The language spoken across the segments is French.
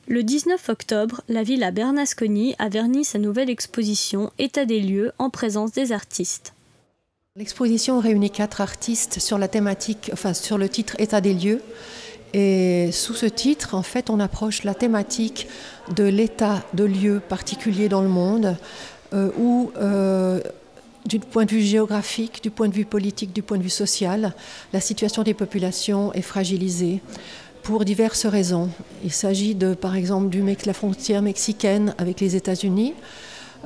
Le 19 octobre, la Villa Bernasconi a verni sa nouvelle exposition État des lieux en présence des artistes. L'exposition réunit 4 artistes sur la thématique, sur le titre État des lieux. Et sous ce titre, en fait, on approche la thématique de l'état de lieux particuliers dans le monde, où, du point de vue géographique, du point de vue politique, du point de vue social, la situation des populations est fragilisée pour diverses raisons. Il s'agit par exemple, de la frontière mexicaine avec les États-Unis,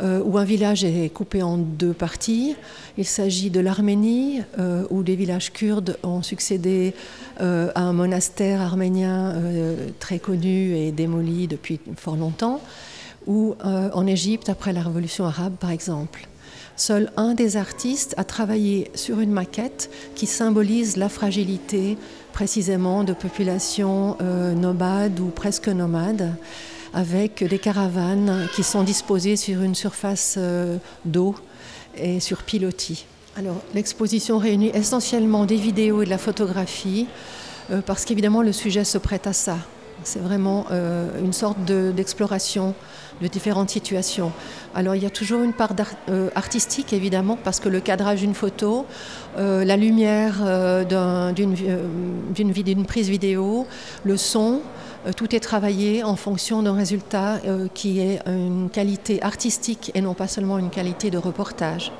où un village est coupé en 2 parties. Il s'agit de l'Arménie, où des villages kurdes ont succédé à un monastère arménien très connu et démoli depuis fort longtemps, ou en Égypte après la révolution arabe par exemple. Seul un des artistes a travaillé sur une maquette qui symbolise la fragilité précisément de populations nomades ou presque nomades, avec des caravanes qui sont disposées sur une surface d'eau et sur pilotis. Alors, l'exposition réunit essentiellement des vidéos et de la photographie, parce qu'évidemment le sujet se prête à ça. C'est vraiment une sorte d'exploration de différentes situations. Alors il y a toujours une part artistique évidemment, parce que le cadrage d'une photo, la lumière d'une prise vidéo, le son, tout est travaillé en fonction d'un résultat qui est une qualité artistique et non pas seulement une qualité de reportage.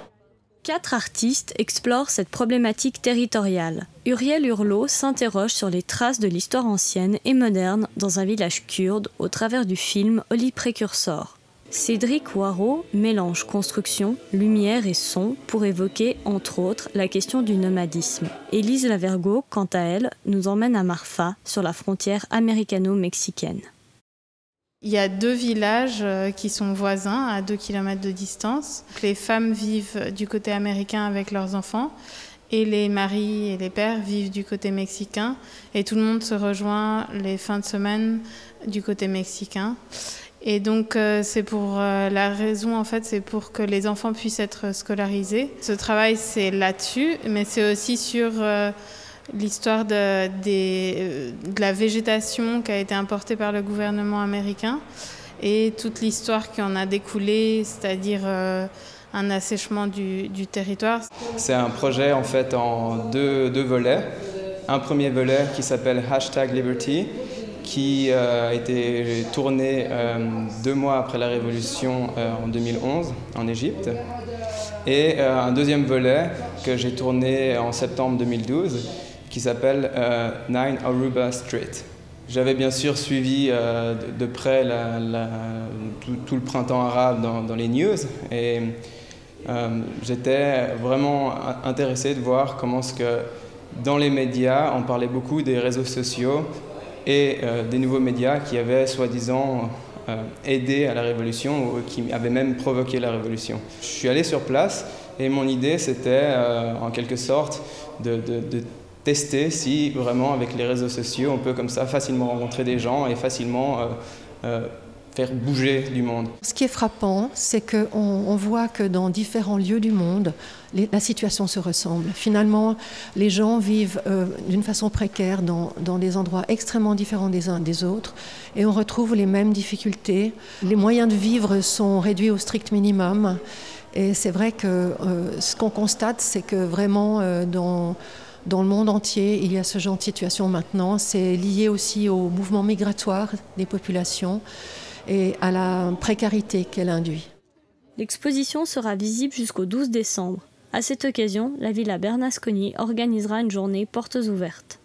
4 artistes explorent cette problématique territoriale. Uriel Hurlot s'interroge sur les traces de l'histoire ancienne et moderne dans un village kurde au travers du film Holy Precursor. Cédric Waro mélange construction, lumière et son pour évoquer, entre autres, la question du nomadisme. Élise Lavergo, quant à elle, nous emmène à Marfa, sur la frontière américano-mexicaine. Il y a 2 villages qui sont voisins, à 2 km de distance. Les femmes vivent du côté américain avec leurs enfants et les maris et les pères vivent du côté mexicain. Et tout le monde se rejoint les fins de semaine du côté mexicain. Et donc c'est pour la raison, en fait, c'est pour que les enfants puissent être scolarisés. Ce travail, c'est là-dessus, mais c'est aussi sur l'histoire de la végétation qui a été importée par le gouvernement américain et toute l'histoire qui en a découlé, c'est-à-dire un assèchement du territoire. C'est un projet en fait en deux volets. Un premier volet qui s'appelle #Liberty, qui a été tourné 2 mois après la Révolution en 2011 en Égypte. Et un deuxième volet que j'ai tourné en septembre 2012 qui s'appelle 9 Aruba Street. J'avais bien sûr suivi de près tout le printemps arabe dans les news et j'étais vraiment intéressé de voir comment est-ce que dans les médias on parlait beaucoup des réseaux sociaux et des nouveaux médias qui avaient soi-disant aidé à la révolution ou qui avaient même provoqué la révolution. Je suis allé sur place et mon idée c'était en quelque sorte de tester si vraiment avec les réseaux sociaux on peut comme ça facilement rencontrer des gens et facilement faire bouger du monde. Ce qui est frappant, c'est qu'on voit que dans différents lieux du monde, la situation se ressemble. Finalement, les gens vivent d'une façon précaire dans des endroits extrêmement différents des uns des autres et on retrouve les mêmes difficultés. Les moyens de vivre sont réduits au strict minimum et c'est vrai que ce qu'on constate, c'est que vraiment dans le monde entier, il y a ce genre de situation maintenant. C'est lié aussi au mouvement migratoire des populations et à la précarité qu'elle induit. L'exposition sera visible jusqu'au 12 décembre. À cette occasion, la Villa Bernasconi organisera une journée portes ouvertes.